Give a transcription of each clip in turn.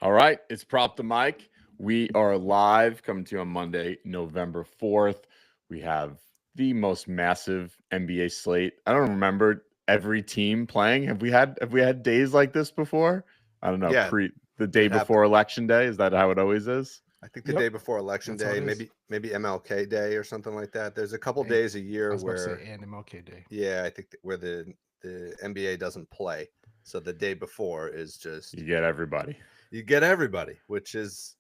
All right, it's Prop the Mic. We are live coming to you on Monday, November 4th. We have the most massive NBA slate. I don't remember every team playing. Have we had days like this before? I don't know. Yeah, The day it before happened. election day. Is that how it always is? I think the Yep, day before election that's how it day, is. maybe MLK Day or something like that. There's a couple And days a I year was about to where, say and MLK Day. yeah, I think where the NBA doesn't play. So the day before is just You get everybody. you get everybody, which is,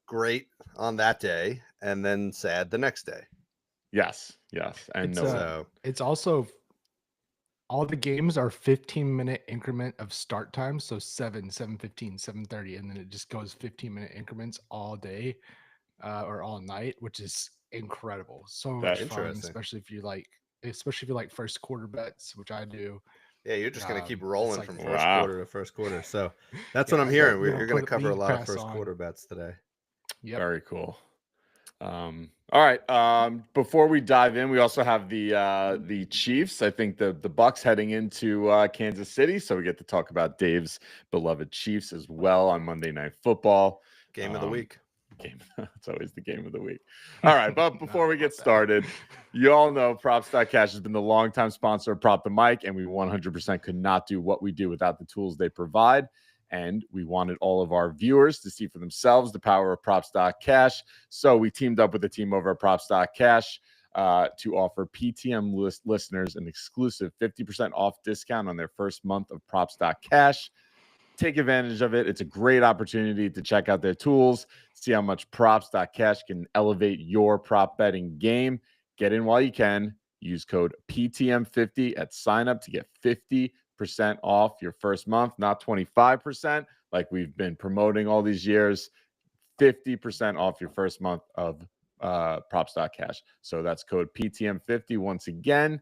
great on that day and then sad the next day. Yes. And It's no, So, it's also all the games are 15-minute increment of start time, so 7, 7:15, 7:30, and then it just goes 15-minute increments all day or all night, which is incredible. So that much fun, interesting. especially if you like first quarter bets, which I do. Yeah, you're just going to keep It's rolling like from first wow. quarter to first quarter. So that's what I'm yeah, hearing. you You're know, going to put cover a league lot of pass first on. quarter bets today. Yep. Very cool. All right. Before we dive in, we also have the Chiefs. I think the Bucks heading into Kansas City, so we get to talk about Dave's beloved Chiefs as well on Monday Night Football. Game of the week. Game. It's always the game of the week. All right, but No, before we about get that. started, you all know Props.cash has been the longtime sponsor of Prop the Mic, and we 100% could not do what we do without the tools they provide. And we wanted all of our viewers to see for themselves the power of Props.cash. So we teamed up with the team over at Props.cash to offer PTM listeners an exclusive 50% off discount on their first month of Props.cash. Take advantage of it. It's a great opportunity to check out their tools, see how much Props.cash can elevate your prop betting game. Get in while you can. Use code PTM50 at sign up to get 50% off your first month, not 25% like we've been promoting all these years. 50% off your first month of Props.cash. So that's code PTM50 once again.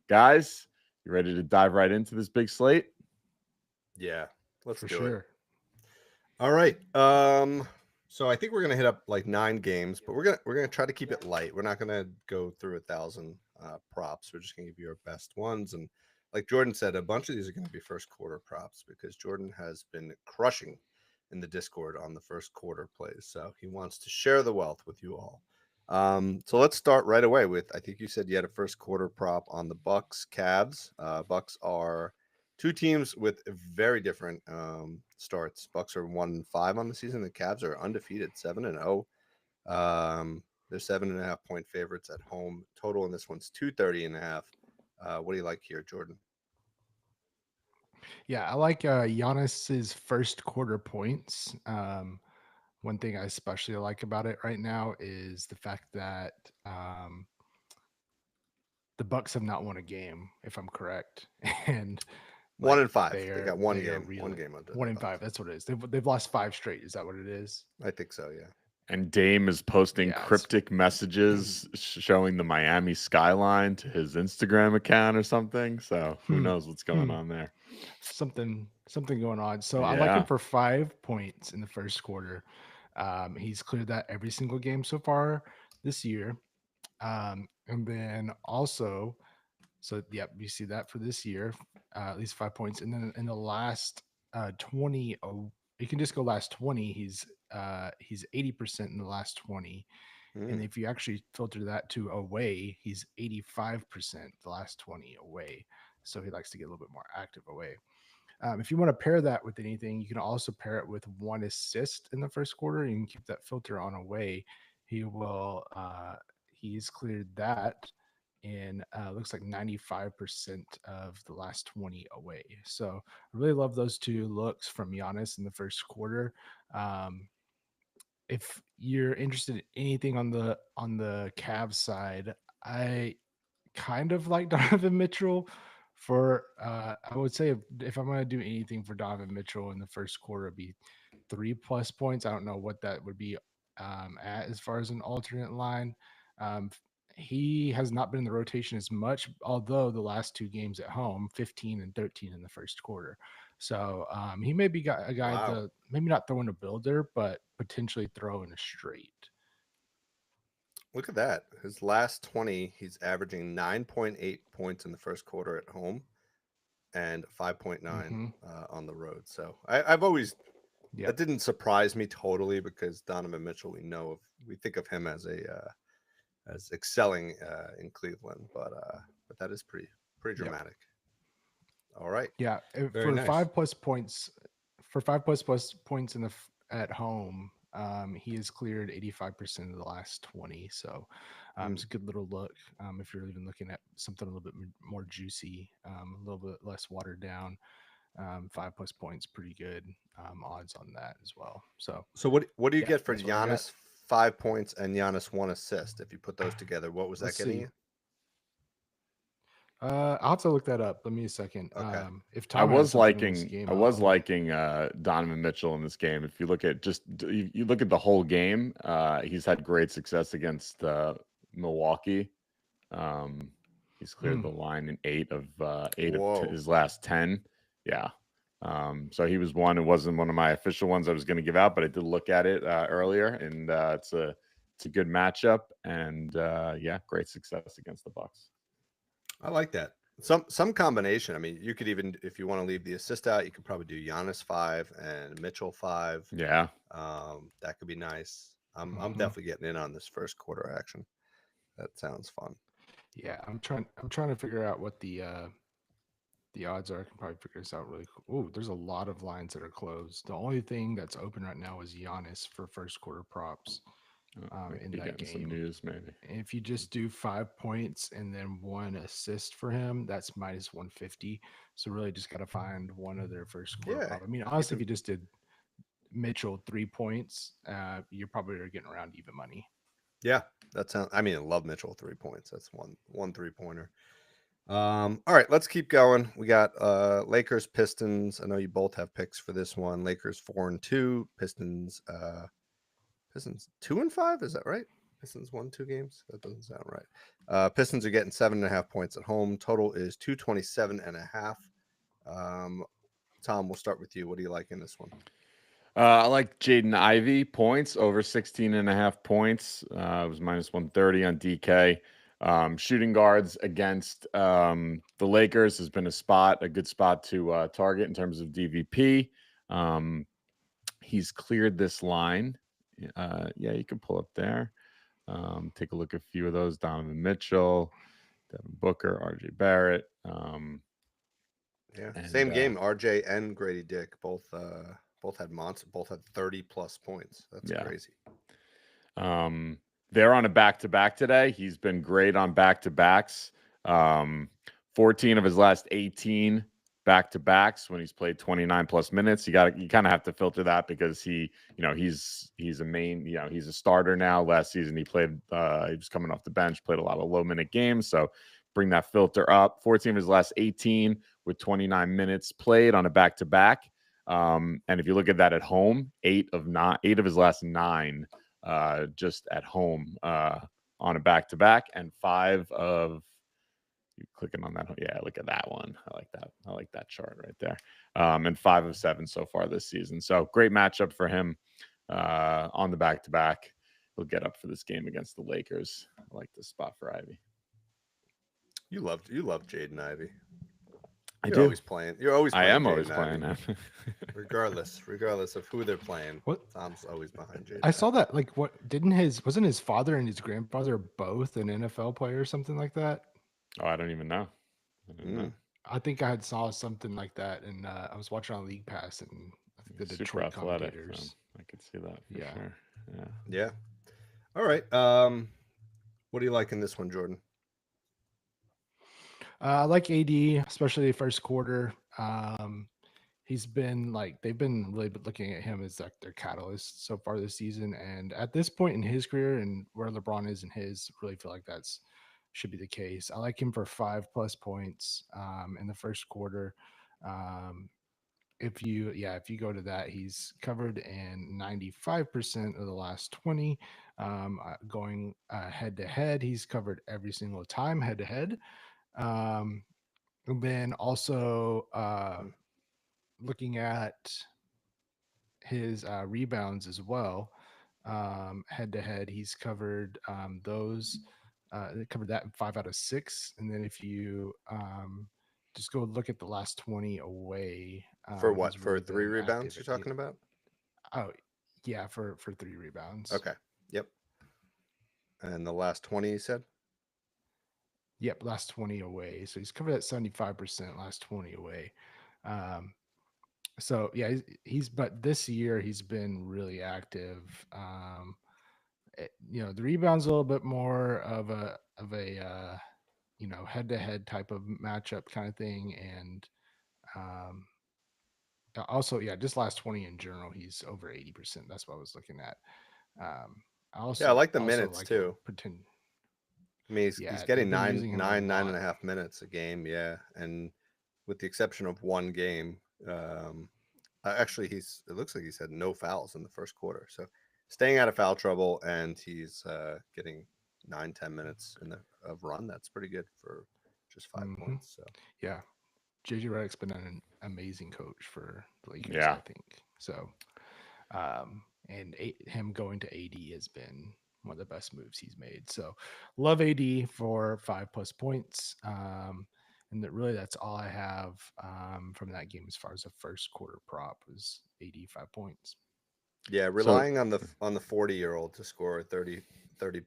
Guys, you ready to dive right into this big slate? Yeah, let's For do it. sure. All right. So I think we're gonna hit up like 9 games, but we're gonna try to keep it light. We're not gonna go through 1,000 props. We're just gonna give you our best ones. And like Jordan said, a bunch of these are gonna be first quarter props because Jordan has been crushing in the Discord on the first quarter plays. So he wants to share the wealth with you all. So let's start right away with I think you said you had a first quarter prop on the Bucks Cavs. Bucks are two teams with very different starts. Bucks are 1-5 on the season. The Cavs are undefeated, 7-0. They're 7.5 point favorites at home. Total in this one's 230.5. What do you like here, Jordan? Yeah, I like Giannis's first quarter points. One thing I especially like about it right now is the fact that the Bucks have not won a game, if I'm correct, and One like and five. They they're got one they're game. One really game under one their in belt. five. That's what it is. They've lost 5 straight. Is that what it is? I think so. Yeah. And Dame is posting Yeah, cryptic messages showing the Miami skyline to his Instagram account or something. So who knows what's going hmm. on there? Something going on. So I like him Yeah. for 5 points in the first quarter. He's cleared that every single game so far this year. And then also, so yep, you see that for this year, at least 5 points. And then in the last 20, you can just go last 20. He's 80% in the last 20. And Mm. if you actually filter that to away, he's 85% the last 20 away. So he likes to get a little bit more active away. If you want to pair that with anything, you can also pair it with 1 assist in the first quarter. You can keep that filter on away. He will. He's cleared that in looks like 95% of the last 20 away. So I really love those two looks from Giannis in the first quarter. Um, if you're interested in anything on the Cavs side, I kind of like Donovan Mitchell for I would say if I'm gonna do anything for Donovan Mitchell in the first quarter, it'd be 3+ points. I don't know what that would be at as far as an alternate line. Um, he has not been in the rotation as much, although the last 2 games at home, 15 and 13 in the first quarter. So he may be a guy Wow. to maybe not throwing a builder, but potentially throwing a straight. Look at that. His last 20, he's averaging 9.8 points in the first quarter at home and 5.9 Hmm. on the road. So I've always Yeah. That didn't surprise me totally because Donovan Mitchell, we think of him as excelling in Cleveland, but that is pretty Yep. dramatic. All right, Yeah. very For nice. 5+ points, for 5+ points at home, he has cleared 85% of the last 20. So it's a good little look. If you're even looking at something a little bit more juicy, a little bit less watered down, 5+ points, pretty good odds on that as well. So what do you yeah, get for that's what I got. Giannis 5 points and Giannis 1 assist? If you put those together, what was that Let's getting see. you? I'll have to look that up. Let me a second. Okay. If I Tom has was something in this liking game, I was I'll- liking Donovan Mitchell in this game. If you look at you look at the whole game, he's had great success against Milwaukee. He's cleared the line in 8 of Whoa. his last 10. Yeah. So he was one. It wasn't one of my official ones I was going to give out, but I did look at it earlier, and it's a good matchup, and yeah, great success against the Bucks. I like that. Some combination. I mean, you could even, if you want to leave the assist out, you could probably do Giannis 5 and Mitchell 5. Yeah. That could be nice. I'm Mhm. definitely getting in on this first quarter action. That sounds fun. Yeah, I'm trying to figure out what the odds are. I can probably figure this out really quick. Oh, there's a lot of lines that are closed. The only thing that's open right now is Giannis for first quarter props in Be that getting some game. news maybe. And if you just do 5 points and then 1 assist for him, that's -150. So really just got to find one of their first quarter Yeah, prop. I mean, honestly, if you just did Mitchell 3 points, you probably are getting around even money. Yeah, that sounds. I mean, I love Mitchell 3 points. That's one 3-pointer. All right, let's keep going. We got Lakers Pistons. I know you both have picks for this one. Lakers 4-2, Pistons 2-5. Is that right? Pistons won 2 games. That doesn't sound right. Pistons are getting 7.5 points at home. Total is 227.5. Tom, we'll start with you. What do you like in this one? I like Jaden Ivey points over 16.5 points. It was -130 on DK. Shooting guards against the Lakers has been a good spot to target in terms of DVP. He's cleared this line. Yeah, you can pull up there. Take a look at a few of those. Donovan Mitchell, Devin Booker, RJ Barrett. Yeah, And, same game. RJ and Grady Dick both had 30+ points. That's crazy. They're on a back-to-back today. He's been great on back-to-backs. 14 of his last 18 back-to-backs when he's played 29+ minutes. You kind of have to filter that because he's a main, he's a starter now. Last season he was coming off the bench, played a lot of low-minute games. So bring that filter up. 14 of his last 18 with 29 minutes played on a back-to-back. And if you look at that at home, 8 of his last 9 just at home on a back-to-back, and 5 of you clicking on that. Yeah, look at that one. I like that. I like that chart right there. And 5 of 7 so far this season. So great matchup for him on the back-to-back. He'll get up for this game against the Lakers. I like this spot for Ivy. You love Jaden Ivey. You're always playing. You're always playing. I am Jaden always playing Ivey. him. regardless of who they're playing. What? Tom's always behind Jaden. I saw that. Like, wasn't his father and his grandfather both an NFL player or something like that? Oh, I don't even know. I think I had saw something like that, and I was watching on League Pass, and I think the Super Detroit athletic. commentators. I could see that for sure. Yeah. All right. What do you like in this one, Jordan? I like AD, especially first quarter. He's been they've been really looking at him as like their catalyst so far this season. And at this point in his career and where LeBron is in his, really feel like that's should be the case. I like him for 5+ points in the first quarter. If you go to that, he's covered in 95% of the last 20. Going head to head, he's covered every single time head to head. And then also looking at his rebounds as well, head to head, he's covered those. They covered that in 5 out of 6. And then if you just go look at the last 20 away, For what? he's For really 3 been rebounds active you're at talking about? Oh, yeah, for 3 rebounds. Okay. Yep. And the last 20 you said? Yep, last 20 away. So he's covered at 75%, last 20 away. Um, so yeah, but this year he's been really active. The rebounds a little bit more of a head to head type of matchup kind of thing, and um, also yeah, just last 20 in general, he's over 80%. That's what I was looking at. Um, I Yeah, I like the also minutes like him too. pretend. I mean, he's Yeah, getting they've been using him a nine and lot. a half minutes a game. Yeah. And with the exception of one game, actually, it looks like he's had no fouls in the first quarter. So staying out of foul trouble, and he's getting 9-10 minutes of run. That's pretty good for just 5 Hmm. points. So Yeah, JJ Redick's been an amazing coach for the Lakers, Yeah. I think. So, and him going to AD has been one of the best moves he's made. So, love AD for 5+ points. And that's all I have from that game as far as the first quarter prop was AD 5 points. yeah, So relying on the 40-year-old to score 30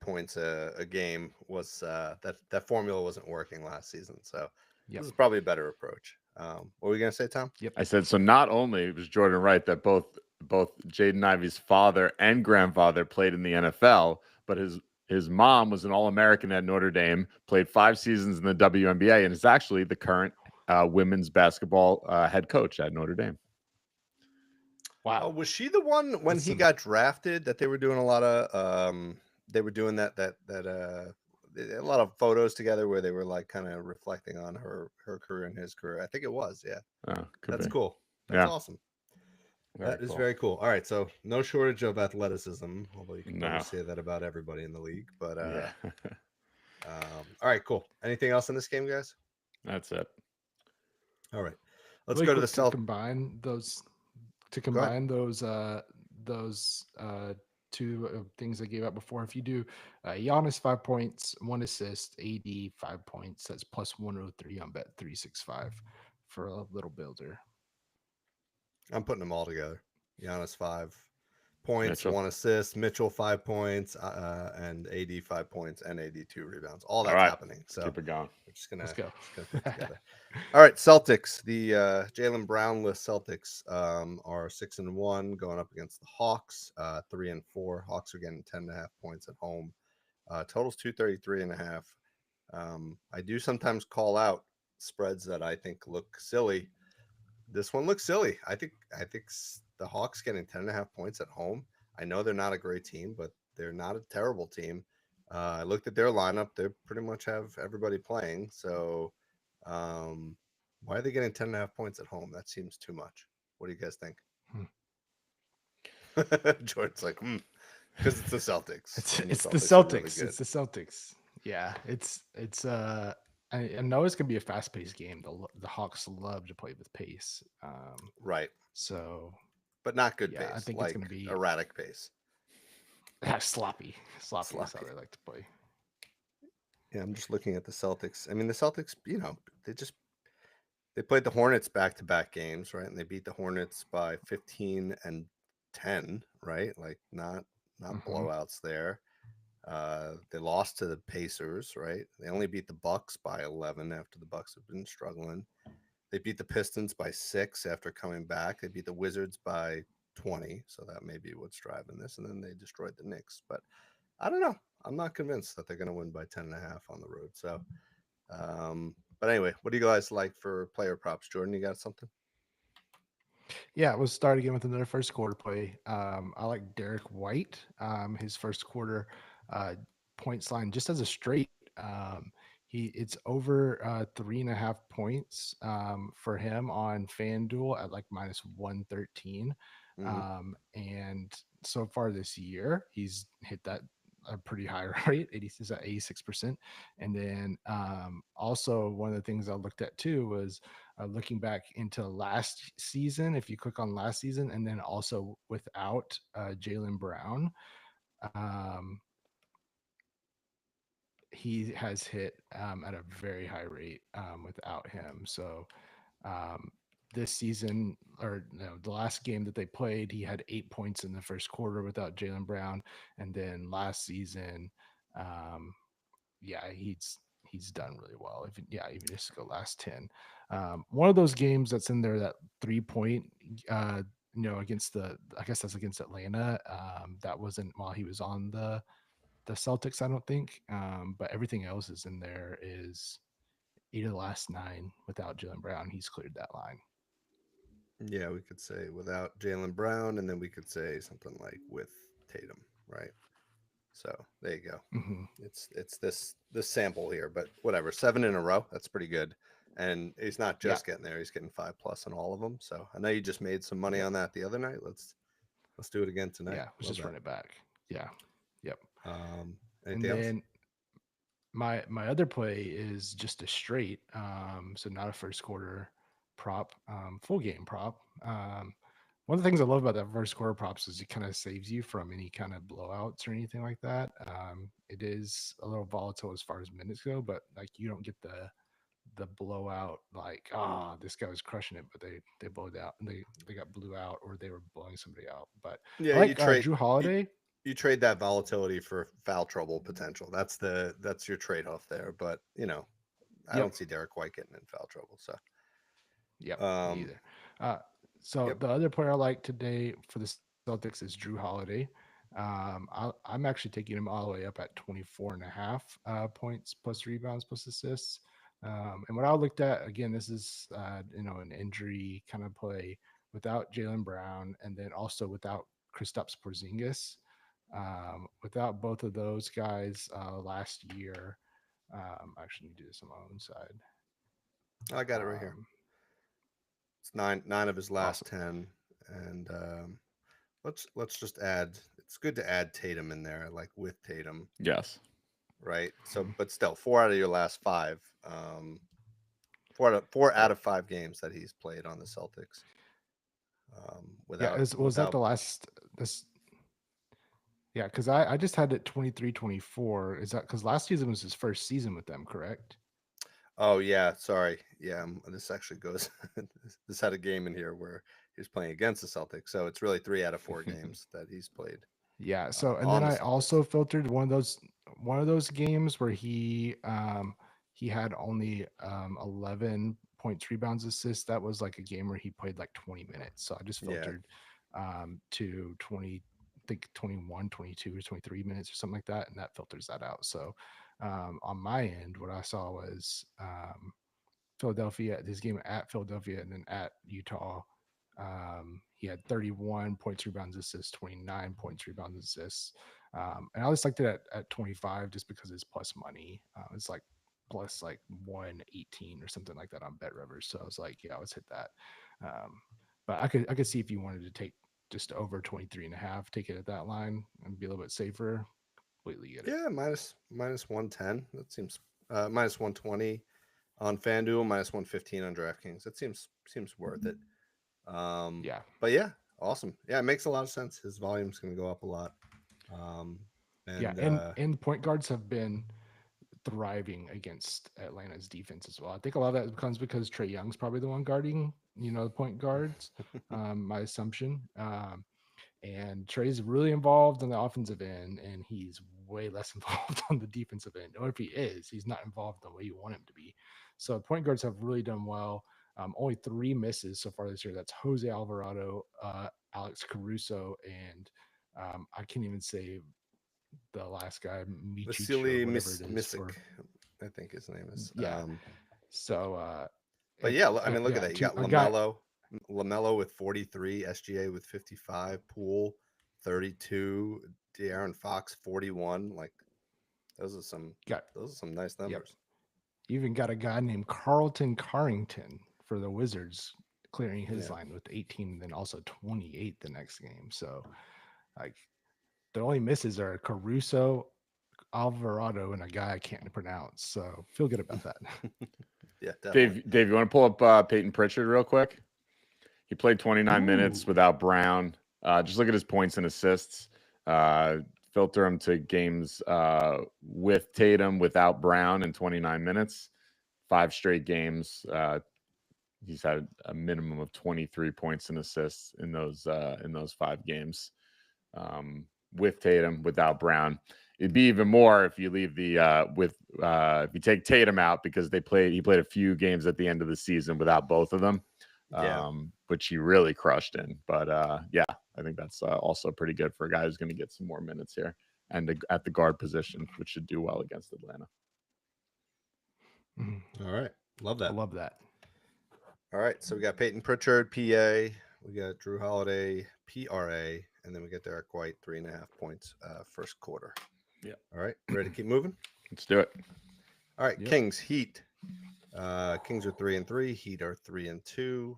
points a game was that formula wasn't working last season. So Yep. this is probably a better approach. What were we gonna say, Tom? Yep. I said, so not only was Jordan right that both Jaden Ivey's father and grandfather played in the NFL, but his mom was an All-American at Notre Dame, played 5 seasons in the WNBA, and is actually the current women's basketball head coach at Notre Dame. Wow. Oh, was she the one when That's he some- got drafted that they were doing a lot of they were doing a lot of photos together where they were like kind of reflecting on her career and his career. I think it was, yeah. Could That's be. cool. That's Yeah. awesome. Very That is cool. very cool. All right, so no shortage of athleticism, although you can probably No. say that about everybody in the league. But Yeah. all right, cool. Anything else in this game, guys? That's it. All right, let's really go to quick the to Celt. combine those Go ahead. those two things I gave out before. If you do Giannis 5 points, 1 assist, AD 5 points, that's plus 103 on Bet365 for a little builder. I'm putting them all together. Giannis 5 points, Mitchell. 1 assist. Mitchell 5 points, and AD 5 points, and AD 2 rebounds. All that's right. happening. So Keep it going. we're just gonna Let's go. put together. All right, Celtics. The Jalen Brownless Celtics are 6-1 going up against the Hawks. 3-4. Hawks are getting 10.5 points at home. Totals 233.5. I do sometimes call out spreads that I think look silly. This one looks silly. I think the Hawks getting 10.5 points at home. I know they're not a great team, but they're not a terrible team. I looked at their lineup. They pretty much have everybody playing. So why are they getting 10.5 points at home? That seems too much. What do you guys think? Jordan's like, because it's the Celtics. It's the Celtics are really Celtics. good. It's the Celtics. Yeah, I know it's gonna be a fast paced game. The Hawks love to play with pace. Right. So But not good yeah, pace. I think like it's gonna be erratic pace. sloppy. Sloppy is how they like to play. Yeah, I'm just looking at the Celtics. I mean, the Celtics, they played the Hornets back-to-back games, right? And they beat the Hornets by 15 and 10, right? Like not blowouts there. They lost to the Pacers, right? They only beat the Bucks by 11 after the Bucks have been struggling. They beat the Pistons by 6 after coming back. They beat the Wizards by 20, so that may be what's driving this. And then they destroyed the Knicks. But I don't know. I'm not convinced that they're going to win by 10.5 on the road. So, but anyway, what do you guys like for player props? Jordan, you got something? Yeah, we'll start again with another first quarter play. I like Derek White. His first quarter points line just as a straight. It's over 3.5 points for him on FanDuel at like minus 113. And so far this year, he's hit that a pretty high rate. Is at 86%. And then also one of the things I looked at too was looking back into last season. If you click on last season, and then also without Jaylen Brown, he has hit at a very high rate without him. So this season, or no, the last game that they played, he had 8 points in the first quarter without Jaylen Brown, and then last season, yeah, he's done really well. Even just go last 10. One of those games that's in there, that 3-point, against I guess that's against Atlanta. That wasn't while he was on the Celtics, I don't think. But everything else is in there is 8 of the last 9 without Jaylen Brown. He's cleared that line. Yeah, we could say without Jaylen Brown, and then we could say something like with Tatum, right? So there you go. Mm-hmm. It's this sample here, but whatever. 7 in a row. That's pretty good. And he's not just getting there; he's getting 5+ on all of them. So I know you just made some money on that the other night. Let's do it again tonight. Yeah, let's just run it back. Yeah. Yep. And then my other play is just a straight, so not a first quarter prop, full game prop. One of the things I love about that first quarter props is it kind of saves you from any kind of blowouts or anything like that. It is a little volatile as far as minutes go, but like you don't get the blowout, like, this guy was crushing it, but they blowed out, and they got blew out, or they were blowing somebody out. But yeah, I like you trade Drew Holiday. You trade that volatility for foul trouble potential. That's your trade off there. But I don't see Derek White getting in foul trouble. So me either. So the other player I like today for the Celtics is Drew Holiday. I'm actually taking him all the way up at 24.5 points plus rebounds plus assists. And what I looked at, again, this is an injury kind of play without Jaylen Brown, and then also without Kristaps Porzingis. Without both of those guys last year, I actually need to do this on my own side. I got it right here. It's nine of his last 10, and let's just add. It's good to add Tatum in there, like with Tatum. Yes. Right. So, but still, 4 out of your last 5. 4 out of 5 games that he's played on the Celtics. Was that the last? Yeah, because I just had it 23-24. Is that because last season was his first season with them, correct? Oh, yeah. Sorry. Yeah. This actually goes. This had a game in here where he was playing against the Celtics. So it's really 3 out of 4 games that he's played. Yeah. So, and then I also filtered one of those games where he had only 11 points, rebounds, assists. That was like a game where he played like 20 minutes. So I just filtered to 20. I think 21, 22 or 23 minutes or something like that, and that filters that out. So on my end, what I saw was Philadelphia, this game at Philadelphia and then at Utah. He had 31 points, rebounds, assists, 29 points, rebounds, assists. And I always liked it at 25 just because it's plus money. It's like plus like 118 or something like that on Bet Rivers. So I was like, yeah, let's hit that. But I could see if you wanted to take just over 23.5, take it at that line and be a little bit safer. Completely get it. Yeah, minus 110. That seems minus 120 on FanDuel, minus 115 on DraftKings. That seems worth it. Yeah. But yeah, awesome. Yeah, it makes a lot of sense. His volume's going to go up a lot. And point guards have been thriving against Atlanta's defense as well. I think a lot of that comes because Trae Young's probably the one guarding, the point guards. My assumption. And Trae's really involved on the offensive end, and he's way less involved on the defensive end. Or if he is, he's not involved the way you want him to be. So point guards have really done well. Only 3 misses so far this year. That's Jose Alvarado, Alex Caruso, and I can't even say the last guy, Vasily Misic, I think his name is. Yeah. But yeah, I mean, look at that. You got LaMelo with 43, SGA with 55, Poole 32, De'Aaron Fox 41. Like those are some nice numbers. Yep. You even got a guy named Carlton Carrington for the Wizards clearing his line with 18 and then also 28 the next game. So like the only misses are Caruso, Alvarado, and a guy I can't pronounce. So feel good about that. Yeah, definitely. Dave, you want to pull up Peyton Pritchard real quick? He played 29 minutes without Brown. Just look at his points and assists. Filter him to games with Tatum without Brown in 29 minutes. 5 straight games. He's had a minimum of 23 points and assists in those 5 games. With Tatum, without Brown. It'd be even more if you leave the if you take Tatum out, because he played a few games at the end of the season without both of them. Which he really crushed in. But yeah, I think that's also pretty good for a guy who's going to get some more minutes here and at the guard position, which should do well against Atlanta. All right. Love that. I love that. All right. So we got Peyton Pritchard, PA. We got Drew Holiday, PRA. And then we get Derek White, 3.5 points first quarter. Yeah. All right. Ready to keep moving? Let's do it. All right. Yep. Kings, Heat. Kings are 3-3. Heat are 3-2.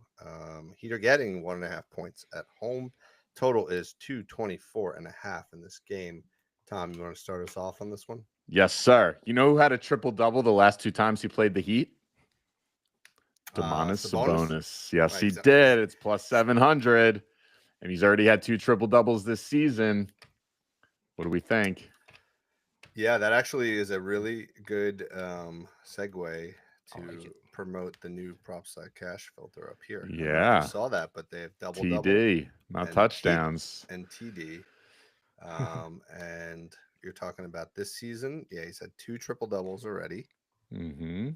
Heat are getting 1.5 points at home. Total is 224.5 in this game. Tom, you want to start us off on this one? Yes, sir. You know who had a triple-double the last 2 times he played the Heat? Domantas Sabonis. Yes, he did. It's plus 700. And he's already had 2 triple-doubles this season. What do we think? Yeah, that actually is a really good segue to promote the new Props.Cash filter up here. Yeah. I saw that, but they have double TD, not touchdowns. And TD. And you're talking about this season. Yeah, he's had 2 triple-doubles already. Mm-hmm.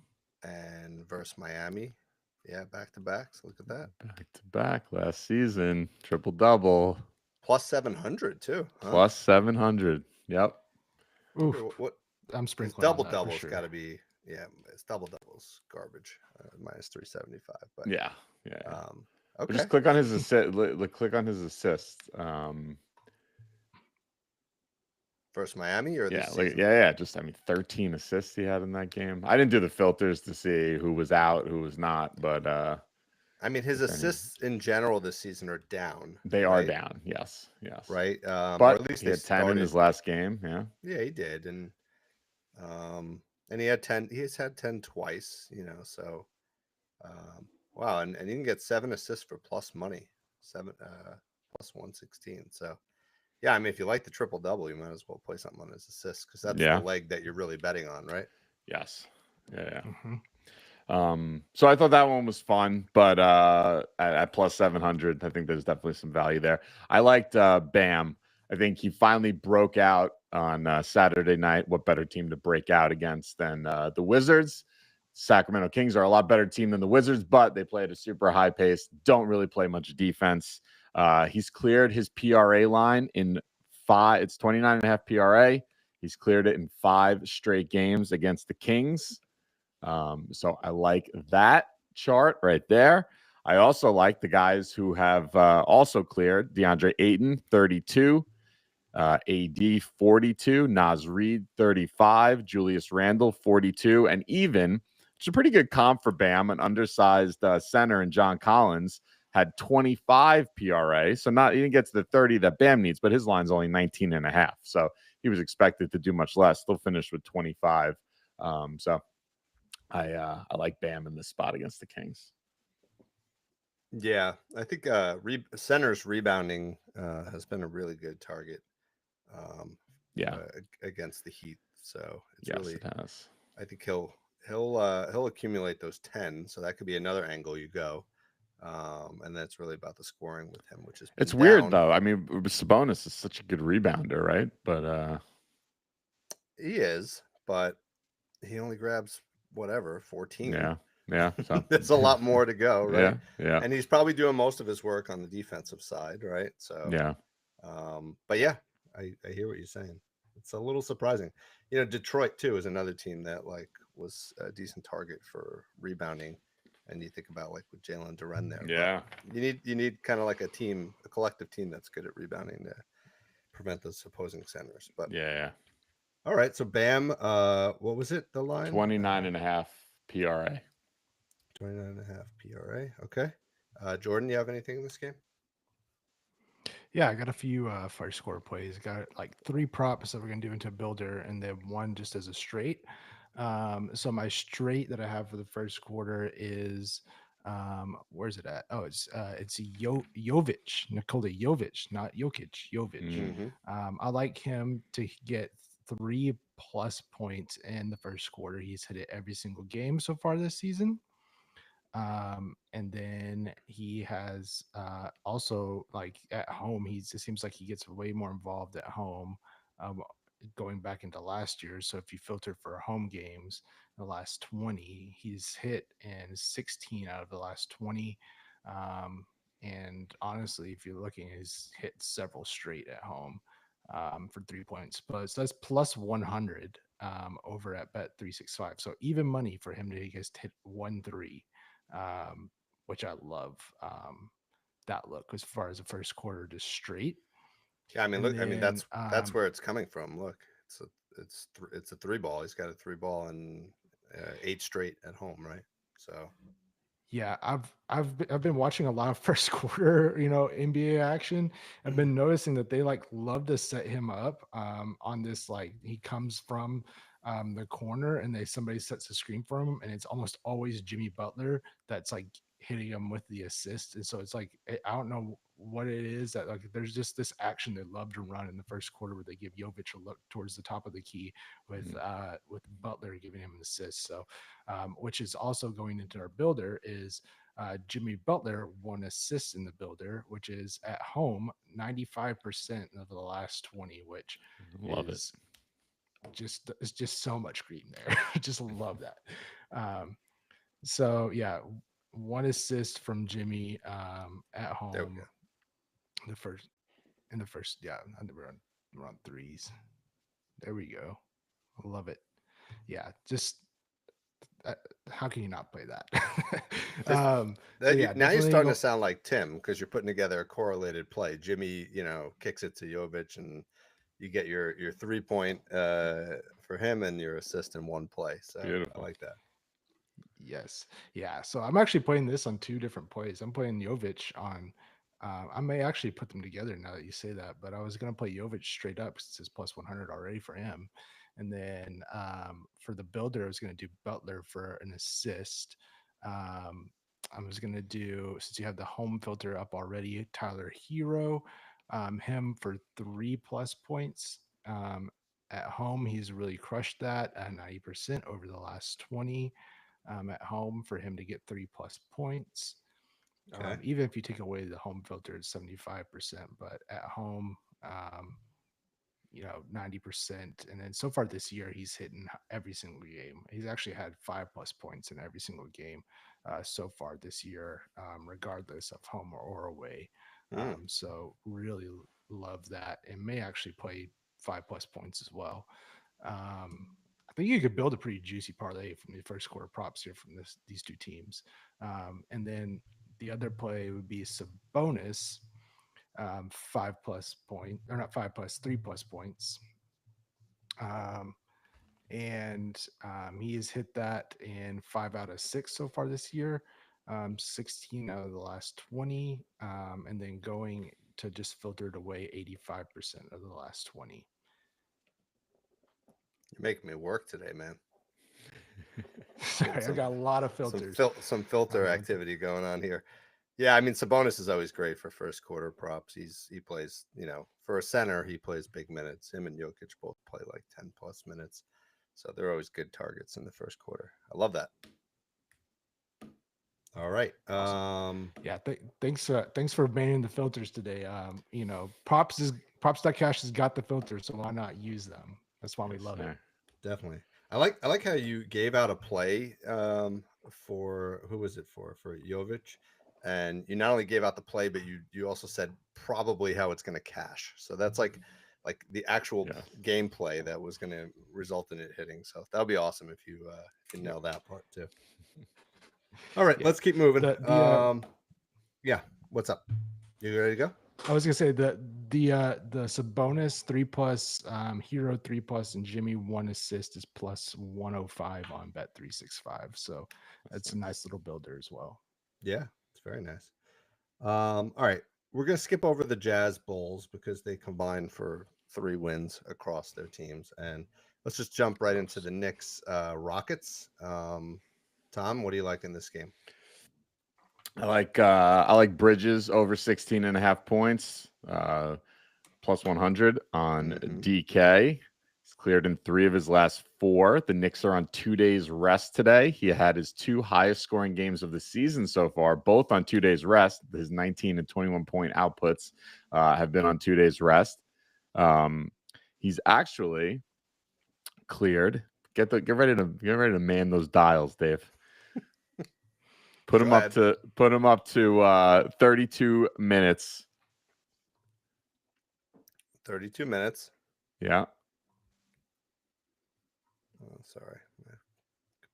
And versus Miami. Yeah, back-to-back. So look at that. Back-to-back last season. Triple-double. Plus 700, too. Huh? Plus 700. Yep. What I'm sprinkling. Double-double's got to be, yeah, it's double-double's garbage. Minus 375. But yeah. Okay. But just click on his assist. Click on his assist. Versus Miami or this season? Yeah. Just 13 assists he had in that game. I didn't do the filters to see who was out, who was not, but I mean, his assists in general this season are down. They are down. Yes. Right. But at least he had 10 in his last game. Yeah. Yeah, he did, and he had 10. He has had 10 twice. So wow, and he can get 7 assists for plus money, plus 116. So. Yeah, I mean, if you like the triple-double, you might as well play something on his assists, because that's the leg that you're really betting on, right? Yes. Yeah. Mm-hmm. So I thought that one was fun, but at plus 700, I think there's definitely some value there. I liked Bam. I think he finally broke out on Saturday night. What better team to break out against than the Wizards? Sacramento Kings are a lot better team than the Wizards, but they play at a super high pace, don't really play much defense. He's cleared his PRA line in 5. It's 29.5 PRA. He's cleared it in 5 straight games against the Kings. So I like that chart right there. I also like the guys who have also cleared. DeAndre Ayton, 32. AD, 42. Naz Reid, 35. Julius Randle, 42. And even, it's a pretty good comp for Bam, an undersized center in John Collins, had 25 PRA. So he didn't get to the 30 that Bam needs, but his line's only 19.5. So he was expected to do much less. Still finished with 25. So I like Bam in this spot against the Kings. Yeah, I think center's rebounding has been a really good target. Against the Heat. So it's really, it has. I think he'll accumulate those 10. So that could be another angle you go. And that's really about the scoring with him, which is weird though. I mean, Sabonis is such a good rebounder, right? But he is, but he only grabs 14. Yeah. So there's a lot more to go, right? Yeah. And he's probably doing most of his work on the defensive side, right? So yeah. But yeah, I hear what you're saying. It's a little surprising. Detroit too is another team that was a decent target for rebounding. And you think about with Jalen Duren there. Yeah. But you need kind of like a collective team that's good at rebounding to prevent those opposing centers. But yeah. All right. So Bam, what was it? The line? 29.5 PRA. 29.5 PRA. Okay. Jordan, you have anything in this game? Yeah, I got a few first score plays. Got 3 props that we're gonna do into a builder, and then 1 just as a straight. So my straight that I have for the first quarter is where's it at? Oh, it's Jovic, Nikola Jovic, not Jokic, Jovic. Mm-hmm. I like him to get 3+ points in the first quarter. He's hit it every single game so far this season. And then he has also, like, at home, it seems like he gets way more involved at home, going back into last year. So if you filter for home games, the last 20, he's hit in 16 out of the last 20. And honestly, if you're looking, he's hit several straight at home for 3 points. But so that's plus 100 over at Bet365. So even money for him to just hit 1-3, which I love that look as far as the first quarter to straight. Yeah, I mean, And look, I mean then, that's where it's coming from. Look, it's a 3 ball. He's got a 3 ball and 8 straight at home, right? So yeah, I've been watching a lot of first quarter, NBA action. I've been noticing that they like love to set him up on this, like, he comes from the corner and somebody sets the screen for him, and it's almost always Jimmy Butler that's like hitting him with the assist. And so it's like, I don't know what it is that, like, there's just this action they love to run in the first quarter where they give Jovic a look towards the top of the key with Butler giving him an assist. So which is also going into our builder is Jimmy Butler, 1 assist in the builder, which is at home 95% of the last 20, which Love it. it's just so much green there. Just love that. So yeah, 1 assist from Jimmy at home. there we go. In the first, yeah, we're on threes. There we go. I love it. Yeah, just how can you not play that? Now you're definitely starting to sound like Tim because you're putting together a correlated play. Jimmy, kicks it to Jovic, and you get your 3-point for him and your assist in one play. So Beautiful. I like that. Yes. Yeah. So I'm actually playing this on 2 different plays. I'm playing Jovic on. I may actually put them together now that you say that, but I was going to play Jovic straight up since it's plus 100 already for him. And then for the builder, I was going to do Butler for an assist. I was going to do, since you have the home filter up already, Tyler Hero, him for 3+ points. At home, he's really crushed that at 90% over the last 20. At home for him to get 3+ points. Okay. Even if you take away the home filter, it's 75%, but at home, 90%. And then so far this year, he's hitting every single game. He's actually had 5+ points in every single game so far this year, regardless of home or away. So really love that, and may actually play 5+ points as well. I think you could build a pretty juicy parlay from the first quarter props here from these 2 teams. And then the other play would be Sabonis, 5+ point, or not 5+, 3+ points. And he has hit that in 5 out of 6 so far this year, 16 out of the last 20, and then going to just filtered away 85% of the last 20. You're making me work today, man. Sorry, I got a lot of filters. Some filter activity going on here. Yeah, I mean, Sabonis is always great for first quarter props. He plays, for a center, he plays big minutes. Him and Jokic both play like 10+ minutes. So they're always good targets in the first quarter. I love that. All right. Awesome. Yeah, thanks for banning the filters today. Props.cash has got the filters, so why not use them? That's why we love it. Definitely. I like how you gave out a play for who was it for Jovic, and you not only gave out the play, but you also said probably how it's going to cash. So that's like the actual gameplay that was going to result in it hitting. So that would be awesome if you nail that part too. All right, let's keep moving. Yeah, what's up? You ready to go? I was gonna say the Sabonis 3+, Hero 3+, and Jimmy 1 assist is plus 105 on Bet365. So that's a nice little builder as well. Yeah, it's very nice. All right, we're gonna skip over the Jazz Bulls because they combined for 3 wins across their teams, and let's just jump right into the Knicks Rockets. Tom, what do you like in this game? I like Bridges over 16.5 points, plus 100 on DK. cleared in 3 of his last 4. The Knicks are on 2 days rest today. He had his 2 highest scoring games of the season so far, both on 2 days rest. His 19 and 21 point outputs have been on 2 days rest. He's actually cleared. Get ready to man those dials, Dave. Put him up to 32 minutes. 32 minutes. Yeah. Oh, sorry. My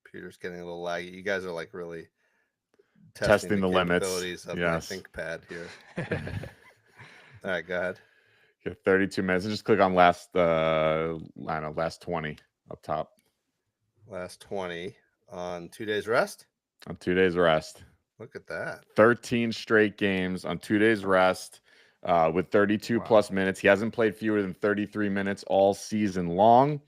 computer's getting a little laggy. You guys are like really testing the limits of my ThinkPad here. All right, go ahead. 32 minutes. And just click on last 20 up top. Last 20 on 2 days rest? On 2 days rest. Look at that. 13 straight games on 2 days rest with 32 plus minutes. He hasn't played fewer than 33 minutes all season long.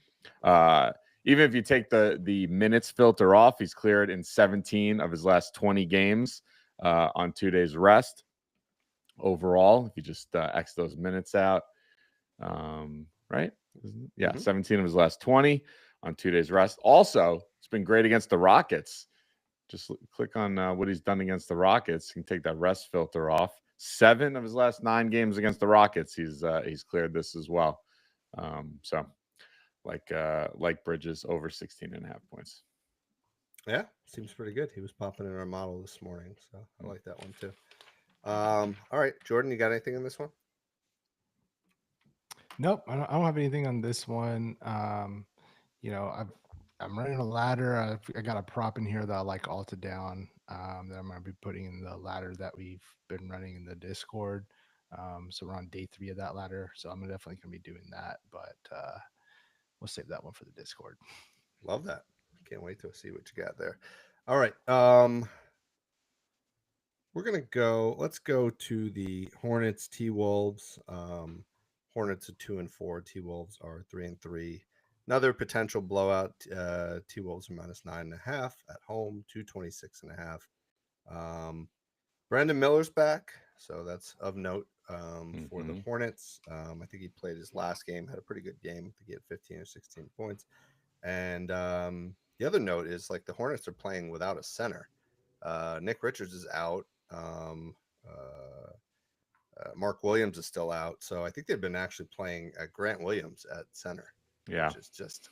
Even if you take the minutes filter off, he's cleared in 17 of his last 20 games on 2 days rest. Overall, if you just X those minutes out, right? Yeah, 17 of his last 20 on 2 days rest. Also, it's been great against the Rockets. Just click on what he's done against the Rockets. You can take that rest filter off. 7 of his last 9 games against the Rockets, he's cleared this as well. So, like Bridges, over 16.5 points. Yeah, seems pretty good. He was popping in our model this morning, so I like that one too. All right, Jordan, you got anything in this one? Nope, I don't have anything on this one. I'm running a ladder. I got a prop in here that I like alted down that I'm going to be putting in the ladder that we've been running in the Discord. So we're on day 3 of that ladder. So I'm definitely going to be doing that, but we'll save that one for the Discord. Love that. Can't wait to see what you got there. All right. Let's go to the Hornets, T-Wolves. Hornets are 2-4. T-Wolves are 3-3. Another potential blowout. T-Wolves are -9.5 at home, 226.5. Brandon Miller's back, so that's of note for the Hornets. I think he played his last game, had a pretty good game. I think he had 15 or 16 points. And the other note is like the Hornets are playing without a center. Nick Richards is out. Mark Williams is still out, so I think they've been actually playing Grant Williams at center. Yeah, which is just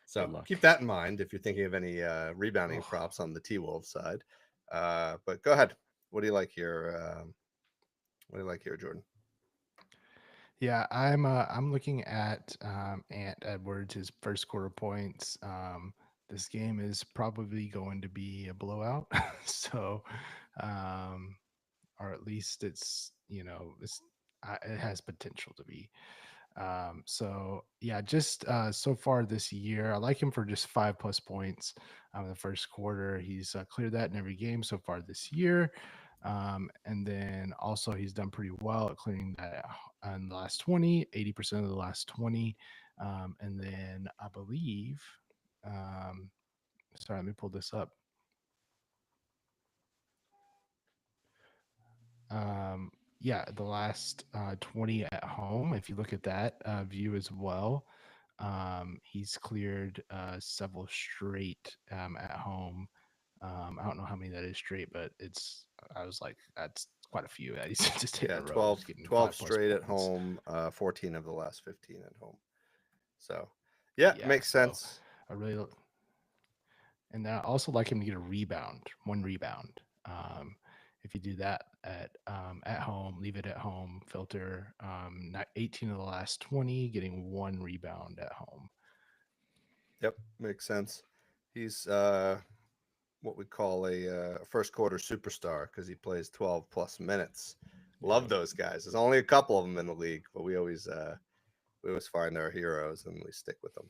so keep that in mind if you're thinking of any rebounding props on the T-Wolves side. But go ahead. What do you like here? Jordan? Yeah, I'm looking at Ant Edwards, his first quarter points. This game is probably going to be a blowout. So, or at least it's it has potential to be. So yeah, just so far this year, I like him for just 5+ points in the first quarter. He's cleared that in every game so far this year. And then also he's done pretty well at clearing that in the last 20, 80% of the last 20. And then I believe, sorry, let me pull this up. Yeah, the last 20 at home. If you look at that view as well, he's cleared several straight at home. I don't know how many that is straight, but I was like, that's quite a few. He's just hitting 12 straight at home, 14 of the last 15 at home. So yeah, makes sense. I really, and I also like him to get one rebound. If you do that at home, leave it at home, filter 18 of the last 20, getting 1 rebound at home. Yep, makes sense. He's what we call a first quarter superstar because he plays 12+ minutes. Love those guys. There's only a couple of them in the league, but we always find our heroes and we stick with them.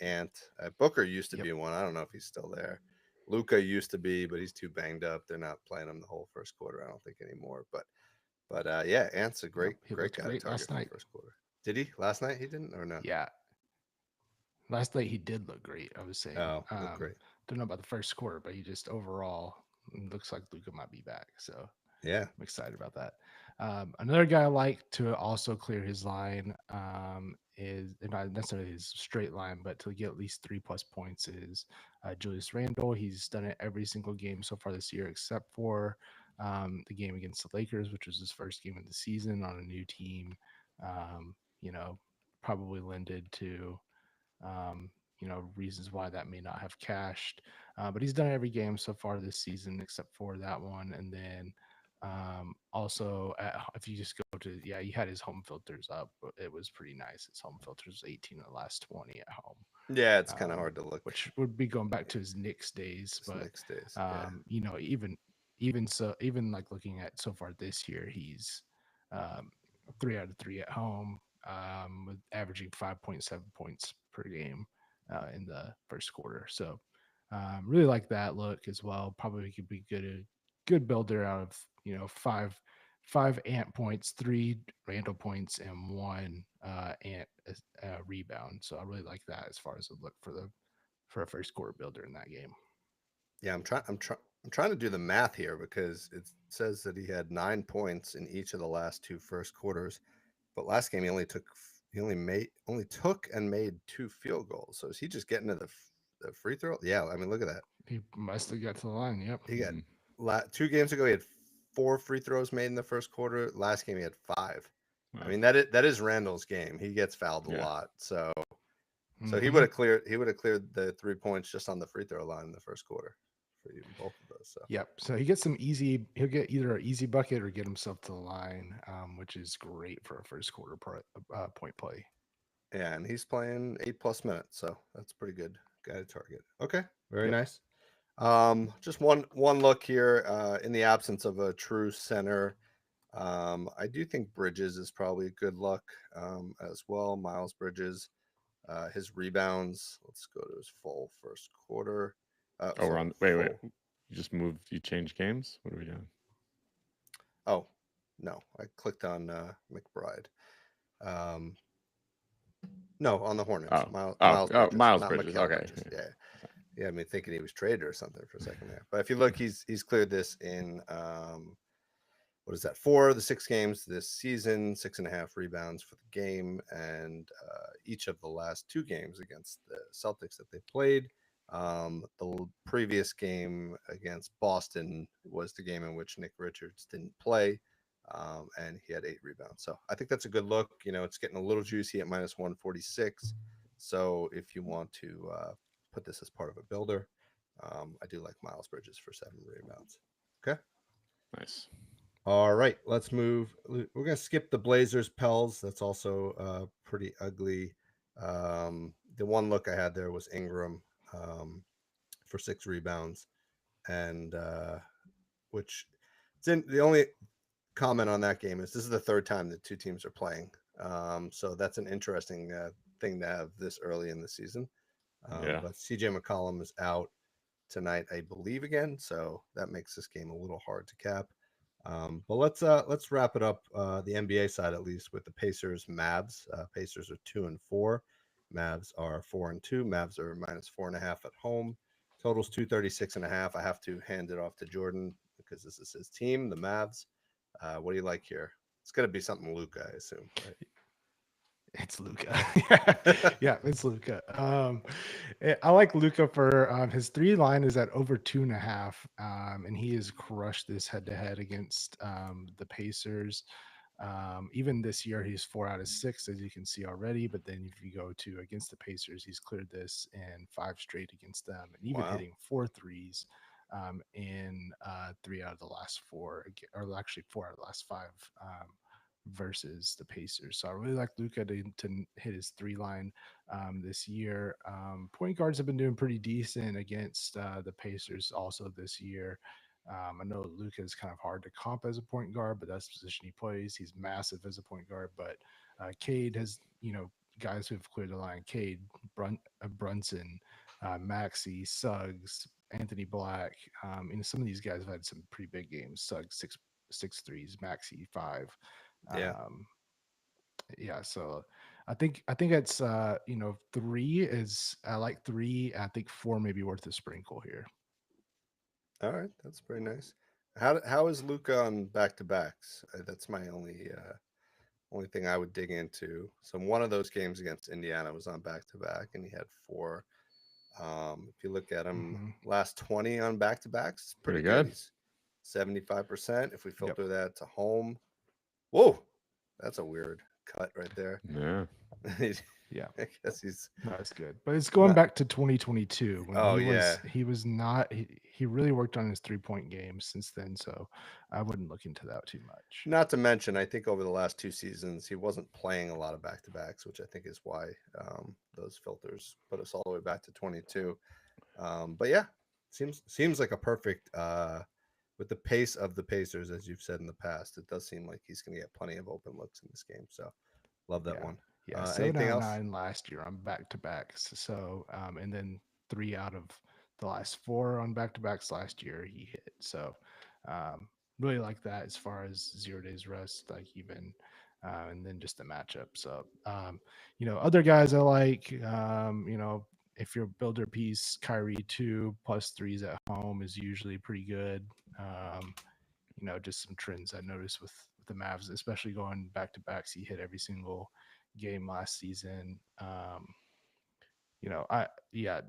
Ant Booker used to be one. I don't know if he's still there. Luka used to be, but he's too banged up. They're not playing him the whole first quarter, I don't think, anymore. But yeah, Ant's a great guy to target for the first quarter. Did he last night? He didn't, or no? Yeah, last night he did look great. I was saying. Oh, looked great. Don't know about the first quarter, but he just overall looks like Luka might be back. So yeah, I'm excited about that. Another guy I like to also clear his line is not necessarily his straight line, but to get at least 3+ points is Julius Randle. He's done it every single game so far this year, except for the game against the Lakers, which was his first game of the season on a new team. You know, probably lended to reasons why that may not have cashed. But he's done every game so far this season except for that one. And then also, if you just go to, he had his home filters up. It was pretty nice. His home filters 18 of the last 20 at home. Yeah, it's kind of hard to look. Which would be going back to his Knicks days. But Knicks days, even like looking at so far this year, he's 3 out of 3 at home, with averaging 5.7 points per game in the first quarter. So really like that look as well. Probably could be good builder out of five Ant points, 3 Randall points, and 1 Ant rebound. So I really like that as far as a look for a first quarter builder in that game. Yeah, I'm trying to do the math here because it says that he had 9 points in each of the last 2 first quarters, but last game he only took and made 2 field goals. So is he just getting to the free throw? Yeah, I mean, look at that. He must have got to the line. Yep. He got 2 games ago he had 4 free throws made in the first quarter. Last game he had 5. Wow. I mean, that is Randall's game. He gets fouled a lot. So he would have cleared the 3 points just on the free throw line in the first quarter for you, both of those. So yep. So he gets he'll get either an easy bucket or get himself to the line, which is great for a first quarter point play. Yeah, and he's playing 8+ minutes, so that's pretty good guy to target. Okay, very nice. Just one look here. In the absence of a true center, I do think Bridges is probably a good look as well. Miles Bridges, his rebounds. Let's go to his full first quarter. Wait. You changed games? What are we doing? Oh, no. I clicked on McBride. No, on the Hornets. Miles Bridges. Okay. Bridges. Yeah. I mean, thinking he was traded or something for a second there. But if you look, he's cleared this in what is that? 4 of the 6 games this season, 6.5 rebounds for the game, and each of the last 2 games against the Celtics that they played. The previous game against Boston was the game in which Nick Richards didn't play, and he had 8 rebounds. So I think that's a good look. It's getting a little juicy at -146. So if you want to put this as part of a builder, I do like Miles Bridges for 7 rebounds. Okay. Nice. All right, let's move. We're going to skip the Blazers Pels. That's also pretty ugly. The one look I had there was Ingram for 6 rebounds, and which the only comment on that game is this is the 3rd time that 2 teams are playing. So that's an interesting thing to have this early in the season. But CJ McCollum is out tonight, I believe, again. So that makes this game a little hard to cap. But let's wrap it up, the NBA side at least, with the Pacers Mavs. Pacers are 2-4. Mavs are 4-2. Mavs are -4.5 at home. Totals 236.5. I have to hand it off to Jordan because this is his team, the Mavs. What do you like here? It's going to be something Luka, I assume. Right? It's Luka. Yeah, it's Luka. I like Luka for his 3 line is at over 2.5, and he has crushed this head-to-head against the Pacers. Even this year, he's 4 out of 6, as you can see already. But then if you go to against the Pacers, he's cleared this in 5 straight against them, and even hitting 4 threes in 3 out of the last 4, or actually 4 out of the last 5. Versus the Pacers. So I really like Luka to hit his 3 line this year. Point guards have been doing pretty decent against the Pacers also this year. I know Luka is kind of hard to comp as a point guard, but that's the position he plays. He's massive as a point guard, but Cade has, guys who have cleared the line. Cade, Brunson, Maxey, Suggs, Anthony Black. Some of these guys have had some pretty big games. Suggs 6 threes, Maxey 5. So I think it's 3 is, I like 3. I think 4 may be worth a sprinkle here. All right, that's pretty nice. How is Luka on back-to-backs? That's my only only thing I would dig into. So one of those games against Indiana was on back-to-back, and he had 4. If you look at him last 20 on back-to-backs, it's pretty good. He's 75%. If we filter that to home, whoa, that's a weird cut right there. Yeah. Yeah, I guess he's that's good. But it's going back to 2022 when he was not. He really worked on his 3-point game since then, so I wouldn't look into that too much. Not to mention, I think over the last 2 seasons he wasn't playing a lot of back-to-backs, which I think is why those filters put us all the way back to 22. But yeah, seems like a perfect with the pace of the Pacers, as you've said in the past. It does seem like he's going to get plenty of open looks in this game. So love that one. Yeah, 7 out of 9 last year on back-to-backs. So, and then 3 out of the last 4 on back-to-backs last year he hit. So, really like that as far as 0 days rest, like even, and then just the matchup. So, other guys I like, if you're a builder piece, Kyrie 2 +3s at home is usually pretty good. Just some trends I noticed with the Mavs, especially going back-to-backs. He hit every single game last season.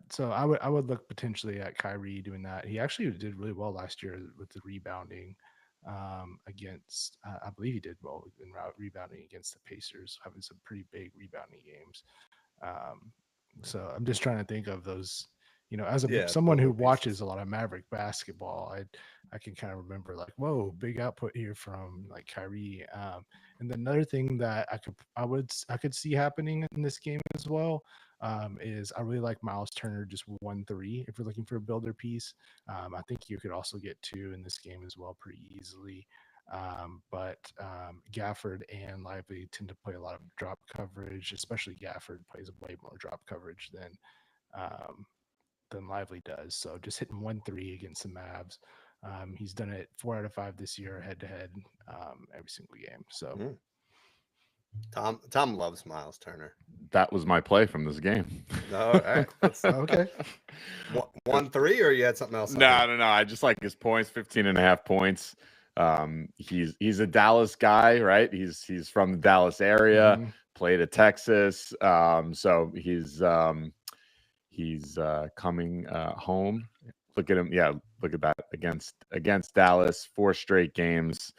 So I would look potentially at Kyrie doing that. He actually did really well last year with the rebounding against I believe he did well in rebounding against the Pacers, having some pretty big rebounding games. So I'm just trying to think of those, as someone who watches a lot of Maverick basketball, I can kind of remember like, whoa, big output here from like Kyrie. And then another thing that I could see happening in this game as well is I really like Miles Turner just 1-3 if you're looking for a builder piece. I think you could also get 2 in this game as well pretty easily. But Gafford and Lively tend to play a lot of drop coverage, especially Gafford plays way more drop coverage than Lively does. So just hitting 1-3 against the Mavs. He's done it 4 out of 5 this year, head to head, every single game. So Tom loves Miles Turner. That was my play from this game. All right. Okay. 1-3, or you had something else? No. I just like his points, 15.5 points. He's a Dallas guy, right? He's from the Dallas area, played at Texas. So he's coming home. Look at him. Yeah, look at that against Dallas, 4 straight games.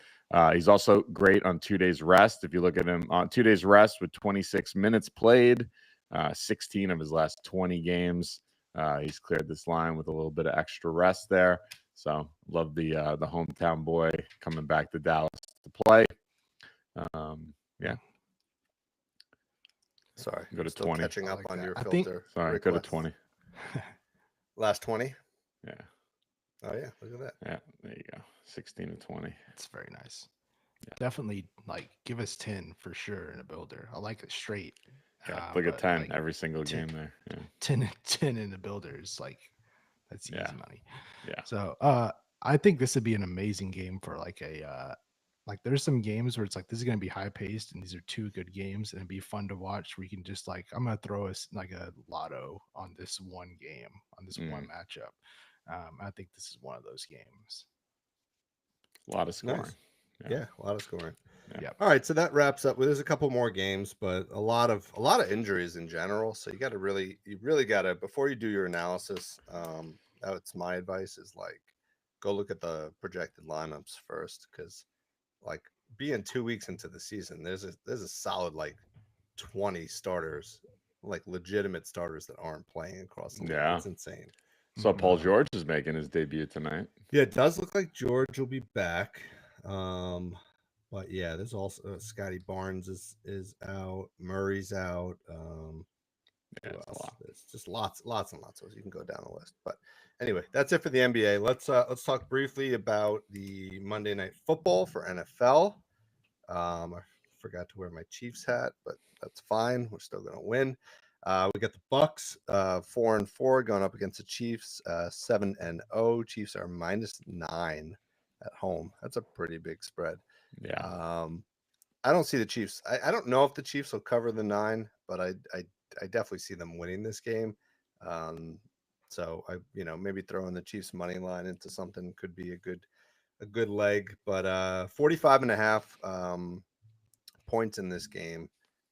He's also great on 2 days rest. If you look at him on 2 days rest with 26 minutes played, 16 of his last 20 games, he's cleared this line with a little bit of extra rest there. So love the hometown boy coming back to Dallas to play. Yeah. Sorry, go to still 20. Catching up on your filter. Sorry, go to 20. Last 20. Yeah. Oh yeah, look at that. Yeah, there you go. 16 to 20. It's very nice. Yeah. Definitely like give us 10 for sure in a builder. I like it straight. Yeah, look at 10 every single 10, game there. Yeah. 10 in the builders, like that's easy money. Yeah. So I think this would be an amazing game for like a like there's some games where it's like this is going to be high paced and these are 2 good games and it'd be fun to watch where you can just like I'm going to throw us like a lotto on this one game, on this one matchup. I think this is one of those games. A lot of scoring. Nice. Yeah, a lot of scoring. Yeah. All right, so that wraps up. Well, there's a couple more games, but a lot of injuries in general. So you really got to, before you do your analysis, that's my advice, is like go look at the projected lineups first, because like being 2 weeks into the season, there's a solid like 20 starters, like legitimate starters that aren't playing across the league. Yeah, it's insane. So Paul George is making his debut tonight. Yeah, it does look like George will be back. But yeah, there's also Scotty Barnes is out, Murray's out. Yeah, it's just lots and lots. So you can go down the list. But anyway, that's it for the NBA. Let's talk briefly about the Monday Night Football for NFL. I forgot to wear my Chiefs hat, but that's fine. We're still gonna win. We got the Bucks 4-4 going up against the Chiefs 7-0. Chiefs are -9 at home. That's a pretty big spread. Yeah. I don't see the Chiefs. I don't know if the Chiefs will cover the 9, but I definitely see them winning this game. So I maybe throwing the Chiefs money line into something could be a good leg. But 45.5. points in this game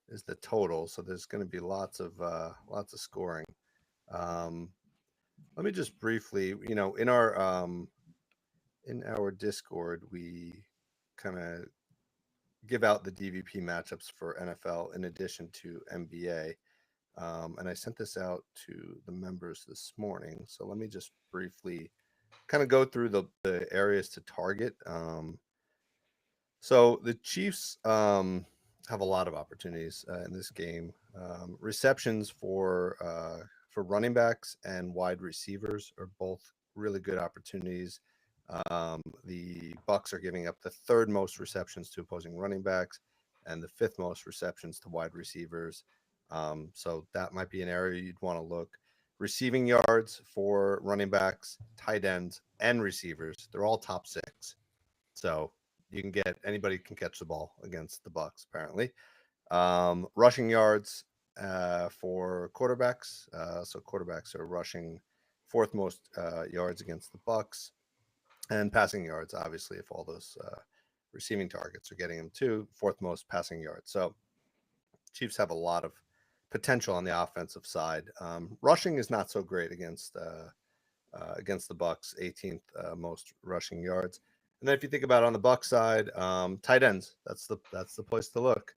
is the total. So there's going to be lots of scoring. Let me just briefly, in our Discord, we kind of give out the DVP matchups for NFL in addition to NBA. And I sent this out to the members this morning. So let me just briefly kind of go through the areas to target. So the Chiefs have a lot of opportunities in this game. Receptions for running backs and wide receivers are both really good opportunities. The Bucks are giving up the third most receptions to opposing running backs and the fifth most receptions to wide receivers. So that might be an area you'd want to look. Receiving yards for running backs, tight ends, and receivers, they're all top 6. So you can get anybody can catch the ball against the Bucks, apparently. Rushing yards for quarterbacks. So quarterbacks are rushing 4th most yards against the Bucks, and passing yards, obviously, if all those receiving targets are getting them to 4th most passing yards. So Chiefs have a lot of potential on the offensive side. Rushing is not so great against the Bucks, 18th most rushing yards. And then if you think about it on the Bucs side, tight ends, that's the place to look.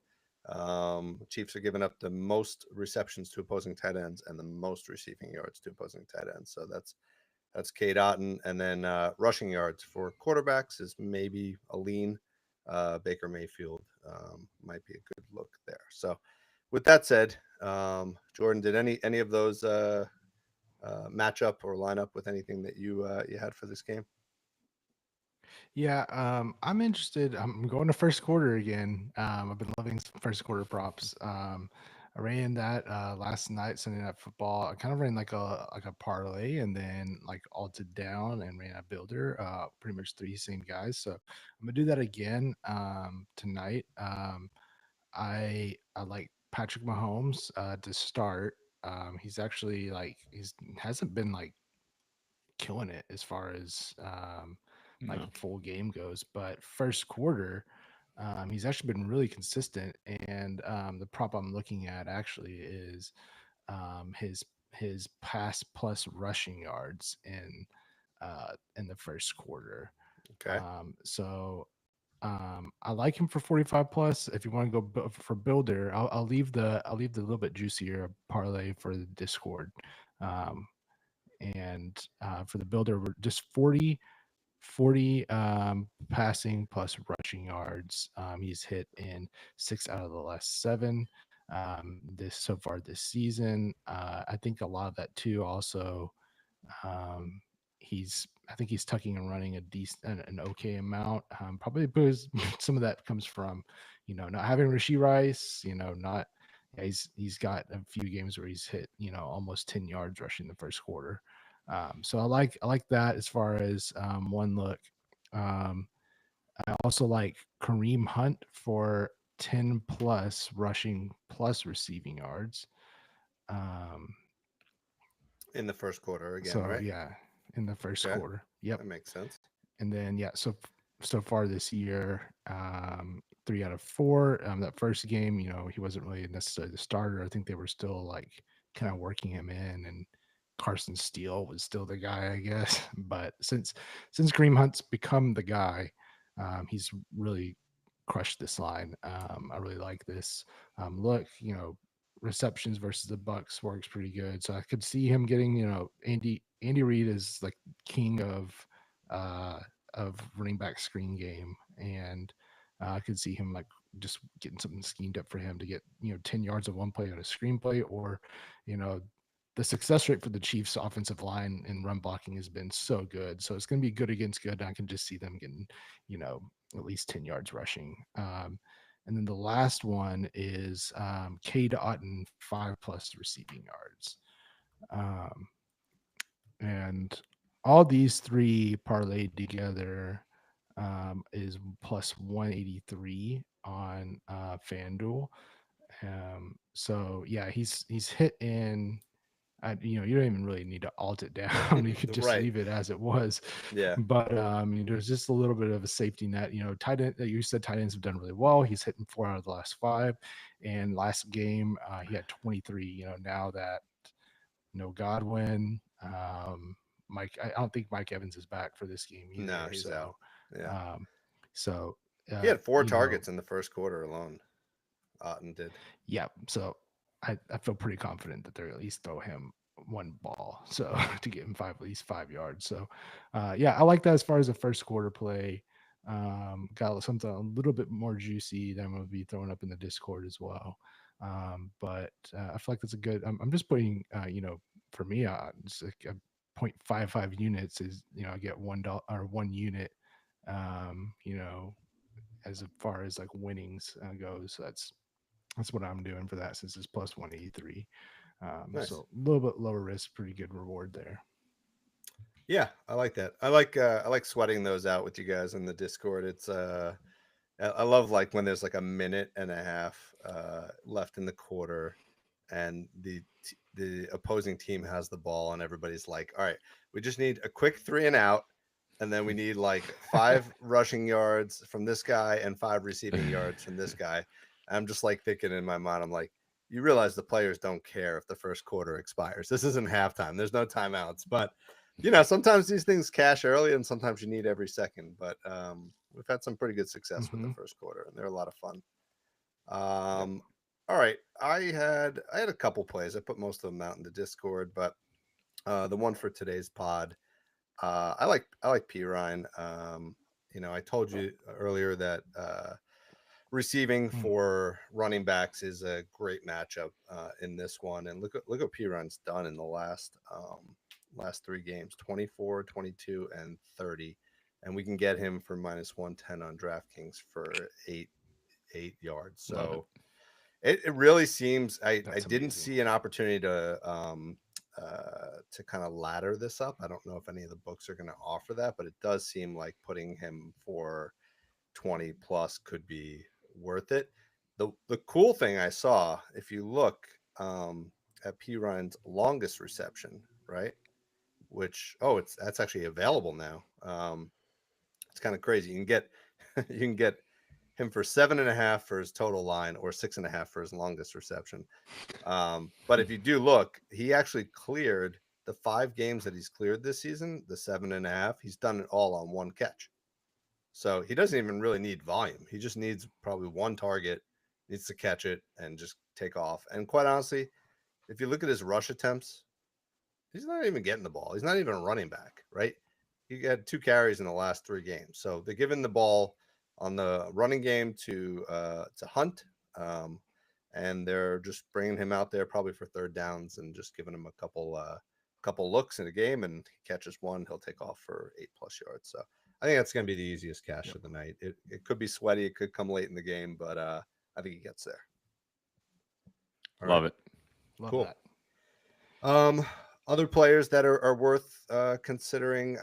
Chiefs are giving up the most receptions to opposing tight ends and the most receiving yards to opposing tight ends. So that's Cade Otton. And then rushing yards for quarterbacks is maybe a lean. Baker Mayfield might be a good look there. So with that said, Jordan, did any of those match up or line up with anything that you had for this game? Yeah, I'm interested. I'm going to first quarter again. I've been loving first quarter props. I ran that last night, Sunday Night Football. I kind of ran like a parlay and then like altered down and ran a builder. Pretty much 3 same guys. So I'm gonna do that again tonight. I like Patrick Mahomes to start. He's actually he's hasn't been like killing it as far as like No. full game goes, but first quarter, he's actually been really consistent. And the prop I'm looking at actually is his pass plus rushing yards in the first quarter. Okay. I like him for 45 plus. If you want to go for builder, I'll leave the little bit juicier parlay for the Discord. And for the builder, we're just 40 passing plus rushing yards. He's hit in 6 out of the last 7 this so far this season. I think a lot of that too also um, I think he's tucking and running a decent an okay amount. Probably because some of that comes from not having Rashee Rice. Not yeah, he's got a few games where he's hit almost 10 yards rushing the first quarter. So I like that as far as one look. I also like Kareem Hunt for 10 plus rushing plus receiving yards. Um, In the first quarter again, so right? yeah, in the first Okay. quarter. Yep. That makes sense. And then so far this year, 3 out of 4. That first game, he wasn't really necessarily the starter. I think they were still like kind of working him in, and Carson Steele was still the guy, I guess. But since Kareem Hunt's become the guy, he's really crushed this line. I really like this look. Receptions versus the Bucks works pretty good, so I could see him getting. Andy Reid is like king uh, of running back screen game, and I could see him like just getting something schemed up for him to get 10 yards of one play on a screenplay, or you know the success rate for the Chiefs offensive line and run blocking has been so good. So it's going to be good against good. I can just see them getting, at least 10 yards rushing. And then the last one is Cade Otton, 5 plus receiving yards. And all these 3 parlayed together is plus 183 on FanDuel. So yeah, he's hit in you don't even really need to alt it down. You could just Right. leave it as it was. Yeah. But there's just a little bit of a safety net. Tight end, you said tight ends have done really well. He's hitting 4 out of the last 5, and last game he had 23. Now that Godwin, Mike, I don't think Mike Evans is back for this game either. No, he's out. Yeah. So He had 4 targets in the first quarter alone. Otten did. Yeah. So I feel pretty confident that they'll at least throw him one ball, so to get him at least 5 yards. So yeah, I like that as far as the first quarter play. Got something a little bit more juicy that I'm going to be throwing up in the Discord as well. But I feel like that's a good. I'm just putting, for me, it's like a 0.55 units is, I get $1 or 1 unit, as far as like winnings goes. So that's what I'm doing for that, since it's plus 183. Nice. So a little bit lower risk, pretty good reward there. Yeah, I like that. I like sweating those out with you guys in the Discord. It's I love like when there's like a minute and a half left in the quarter, and the opposing team has the ball, and everybody's like, all right, we just need a quick 3 and out, and then we need like 5 rushing yards from this guy and 5 receiving yards from this guy. I'm just like thinking in my mind, I'm like, you realize the players don't care if the first quarter expires. This isn't halftime. There's no timeouts. But, sometimes these things cash early and sometimes you need every second. But we've had some pretty good success with the first quarter, and they're a lot of fun. All right. I had a couple plays. I put most of them out in the Discord, but the one for today's pod, I like Pirine. I told you earlier that receiving for running backs is a great matchup in this one. And look what Pirine's done in the last 3 games, 24, 22, and 30. And we can get him for minus 110 on DraftKings for 8 yards. So it really seems I didn't see an opportunity to kind of ladder this up. I don't know if any of the books are going to offer that, but it does seem like putting him for 20 plus could be worth it. The cool thing I saw, if you look at Pirine's longest reception, right? Which that's actually available now. It's kind of crazy. You can get him for 7.5 for his total line, or 6.5 for his longest reception. But if you do look, he actually cleared the 5 games that he's cleared this season, the 7.5. He's done it all on 1 catch. So he doesn't even really need volume. He just needs probably 1 target, needs to catch it and just take off. And quite honestly, if you look at his rush attempts, he's not even getting the ball. He's not even a running back, right? He had 2 carries in the last 3 games. So they're giving the ball on the running game to Hunt, and they're just bringing him out there probably for 3rd downs and just giving him a couple looks in the game, and he catches 1, he'll take off for 8+ yards. So I think that's going to be the easiest cash of the night. It could be sweaty, it could come late in the game, but I think he gets there. Love it. Cool. That. Other players that are worth considering,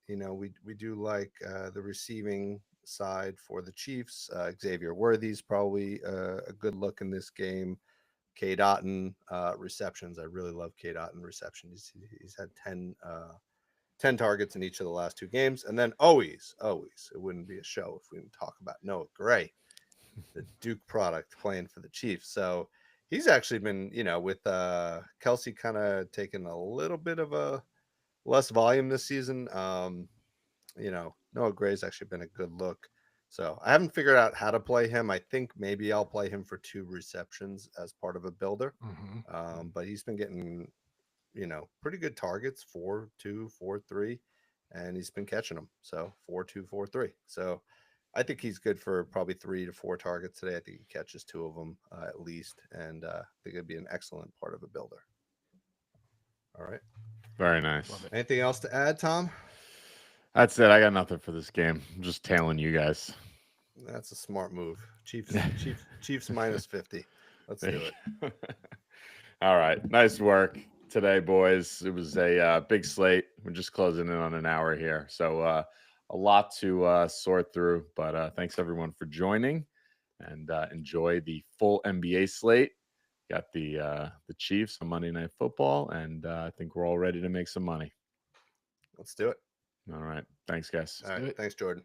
we do like the receiving side for the Chiefs. Xavier Worthy's probably a good look in this game. Cade Otton receptions. I really love Cade Otton receptions. He's had 10 targets in each of the last 2 games. And then always, it wouldn't be a show if we didn't talk about Noah Gray, the Duke product playing for the Chiefs. So he's actually been, with Kelsey kind of taking a little bit of a less volume this season. Noah Gray's actually been a good look. So I haven't figured out how to play him. I think maybe I'll play him for 2 receptions as part of a builder. But he's been getting, pretty good targets, 4-2, 4-3, and he's been catching them. So 4-2, 4-3. So I think he's good for probably 3 to 4 targets today. I think he catches 2 of them at least, and I think it'd be an excellent part of a builder. All right. Very nice. Anything else to add, Tom? That's it. I got nothing for this game. I'm just tailing you guys. That's a smart move. Chiefs minus 50. Let's do it. All right. Nice work today, boys. It was a big slate. We're just closing in on an hour here. So a lot to sort through. But thanks, everyone, for joining. And enjoy the full NBA slate Got the Chiefs on Monday Night Football, and I think we're all ready to make some money. Let's do it. All right. Thanks, guys. All right. Thanks, Jordan.